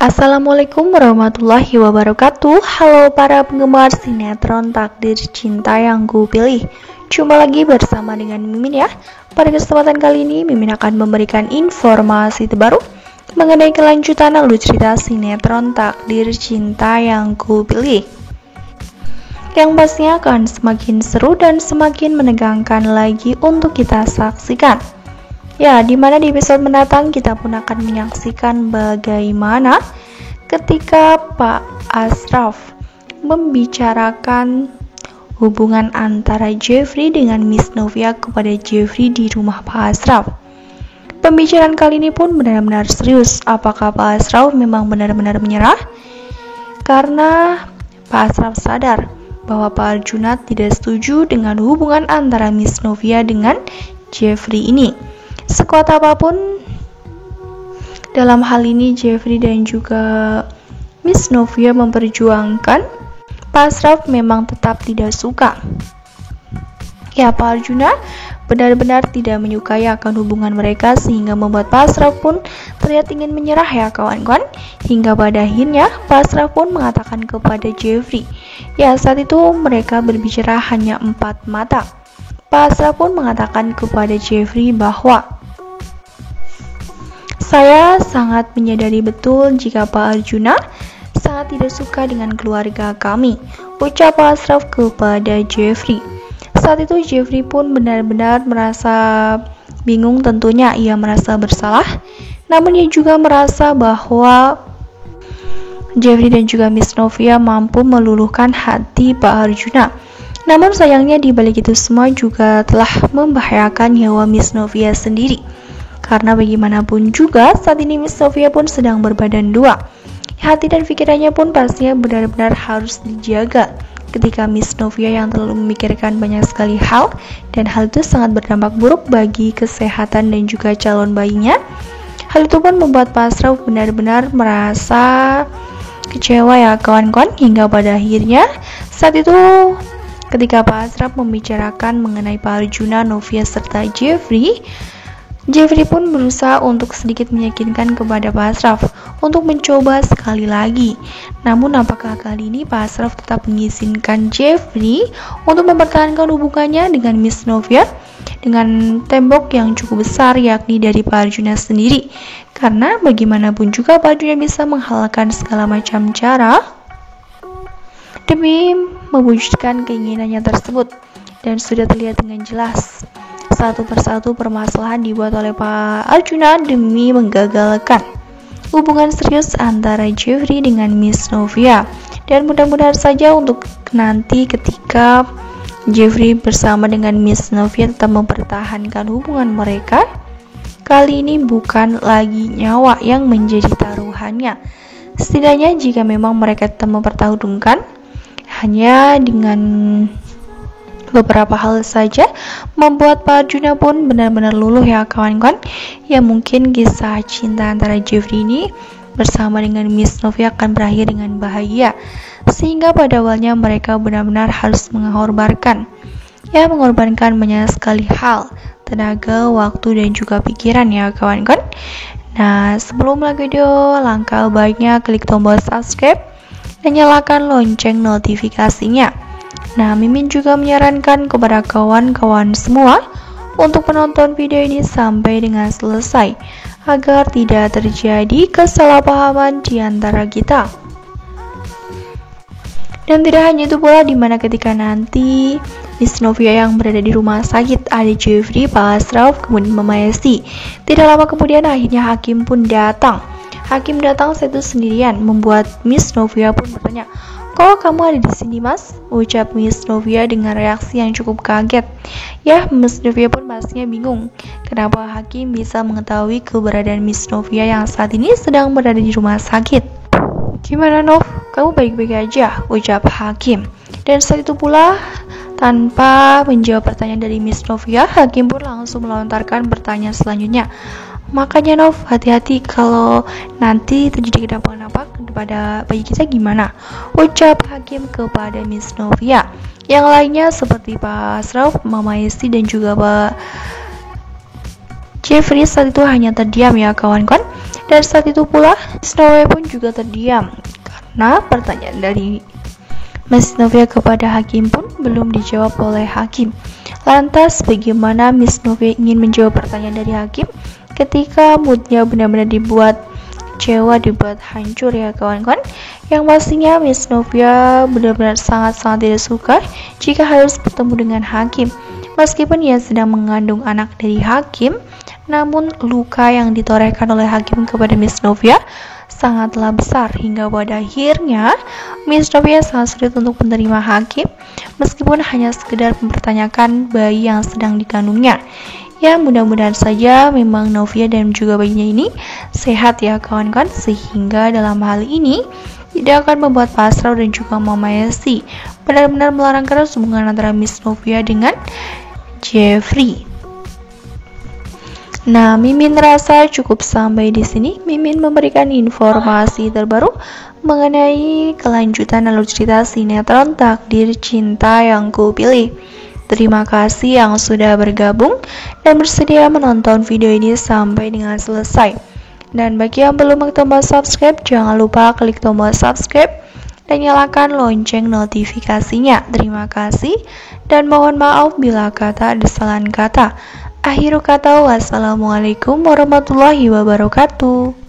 Assalamualaikum warahmatullahi wabarakatuh. Halo para penggemar sinetron Takdir Cinta yang ku pilih. Jumpa lagi bersama dengan Mimin ya. Pada kesempatan kali ini Mimin akan memberikan informasi terbaru mengenai kelanjutan alur cerita sinetron Takdir Cinta yang ku pilih, yang pastinya akan semakin seru dan semakin menegangkan lagi untuk kita saksikan. Ya, dimana di episode mendatang kita pun akan menyaksikan bagaimana ketika Pak Ashraf membicarakan hubungan antara Jeffrey dengan Miss Novia kepada Jeffrey di rumah Pak Ashraf. Pembicaraan kali ini pun benar-benar serius. Apakah Pak Ashraf memang benar-benar menyerah? Karena Pak Ashraf sadar bahwa Pak Arjuna tidak setuju dengan hubungan antara Miss Novia dengan Jeffrey ini. Sekuat apapun dalam hal ini Jeffrey dan juga Miss Novia memperjuangkan, Pak Ashraf memang tetap tidak suka. Ya, Pak Arjuna benar-benar tidak menyukai akan hubungan mereka sehingga membuat Pak Ashraf pun terlihat ingin menyerah ya kawan-kawan. Hingga pada akhirnya Pak Ashraf pun mengatakan kepada Jeffrey, ya saat itu mereka berbicara hanya 4 mata. Pak Ashraf pun mengatakan kepada Jeffrey bahwa saya sangat menyadari betul jika Pak Arjuna sangat tidak suka dengan keluarga kami, ucap Pak Ashraf kepada Jeffrey. Saat itu Jeffrey pun benar-benar merasa bingung, tentunya ia merasa bersalah, namun ia juga merasa bahwa Jeffrey dan juga Miss Novia mampu meluluhkan hati Pak Arjuna. Namun sayangnya di balik itu semua juga telah membahayakan nyawa Miss Novia sendiri. Karena bagaimanapun juga saat ini Miss Novia pun sedang berbadan dua. Hati dan pikirannya pun pastinya benar-benar harus dijaga ketika Miss Novia yang terlalu memikirkan banyak sekali hal, dan hal itu sangat berdampak buruk bagi kesehatan dan juga calon bayinya. Hal itu pun membuat Pak Ashraf benar-benar merasa kecewa ya kawan-kawan, hingga pada akhirnya saat itu ketika Pak Ashraf membicarakan mengenai Pak Arjuna, Novia serta Jeffrey pun berusaha untuk sedikit meyakinkan kepada Pak Ashraf untuk mencoba sekali lagi. Namun apakah kali ini Pak Ashraf tetap mengizinkan Jeffrey untuk mempertahankan hubungannya dengan Miss Novia dengan tembok yang cukup besar, yakni dari Pak Arjuna sendiri. Karena bagaimanapun juga Pak Arjuna bisa menghalalkan segala macam cara demi mewujudkan keinginannya tersebut, dan sudah terlihat dengan jelas satu persatu permasalahan dibuat oleh Pak Arjuna demi menggagalkan hubungan serius antara Jeffrey dengan Miss Novia. Dan mudah-mudahan saja untuk nanti ketika Jeffrey bersama dengan Miss Novia tetap mempertahankan hubungan mereka, kali ini bukan lagi nyawa yang menjadi taruhannya. Setidaknya jika memang mereka tetap mempertahankan hanya dengan beberapa hal saja, membuat Pak Arjuna pun benar-benar luluh ya kawan-kawan. Ya, mungkin kisah cinta antara Jeffrey ini bersama dengan Miss Novia akan berakhir dengan bahagia, sehingga pada awalnya mereka benar-benar harus mengorbankan banyak sekali hal, tenaga, waktu dan juga pikiran ya kawan-kawan. Nah, sebelum mulai video, langkah baiknya klik tombol subscribe dan nyalakan lonceng notifikasinya. Nah, Mimin juga menyarankan kepada kawan-kawan semua untuk menonton video ini sampai dengan selesai agar tidak terjadi kesalahpahaman di antara kita. Dan tidak hanya itu pula, dimana ketika nanti Miss Novia yang berada di rumah sakit, ada Jeffrey, Pak Ashraf, kemudian Mama Esti. Tidak lama kemudian akhirnya Hakim pun datang. Hakim datang satu sendirian, membuat Miss Novia pun bertanya, "Kok kamu ada di sini, Mas?" ucap Miss Novia dengan reaksi yang cukup kaget. Ya, Miss Novia pun pastinya bingung kenapa Hakim bisa mengetahui keberadaan Miss Novia yang saat ini sedang berada di rumah sakit. "Gimana, Nov? Kamu baik-baik aja?" ucap Hakim. Dan saat itu pula, tanpa menjawab pertanyaan dari Miss Novia, Hakim pun langsung melontarkan pertanyaan selanjutnya. "Makanya Nov, hati-hati kalau nanti terjadi kenapa-napa kepada bayi kita gimana?" ucap Hakim kepada Miss Novia. Yang lainnya seperti Pak Ashraf, Mama Esti dan juga Pak Jeffrey saat itu hanya terdiam ya kawan-kawan. Dan saat itu pula Miss Novia pun juga terdiam karena pertanyaan dari Miss Novia kepada Hakim pun belum dijawab oleh Hakim. Lantas bagaimana Miss Novia ingin menjawab pertanyaan dari Hakim ketika moodnya benar-benar dibuat kecewa, dibuat hancur ya kawan-kawan. Yang pastinya Miss Novia benar-benar sangat-sangat tidak suka jika harus bertemu dengan Hakim. Meskipun ia sedang mengandung anak dari Hakim, namun luka yang ditorehkan oleh Hakim kepada Miss Novia sangatlah besar hingga pada akhirnya Miss Novia sangat sulit untuk menerima Hakim meskipun hanya sekedar mempertanyakan bayi yang sedang dikandungnya. Ya, mudah-mudahan saja memang Novia dan juga bayinya ini sehat ya kawan-kawan, sehingga dalam hal ini tidak akan membuat Pak Asraf dan juga Mama Esti benar-benar melarang keras hubungan antara Miss Novia dengan Jeffrey. Nah, Mimin rasa cukup sampai di sini. Mimin memberikan informasi terbaru mengenai kelanjutan alur cerita sinetron Takdir Cinta Yang Kupilih. Terima kasih yang sudah bergabung dan bersedia menonton video ini sampai dengan selesai. Dan bagi yang belum mengklik tombol subscribe, jangan lupa klik tombol subscribe dan nyalakan lonceng notifikasinya. Terima kasih dan mohon maaf bila kata ada kesalahan kata. Akhirul kata, wassalamualaikum warahmatullahi wabarakatuh.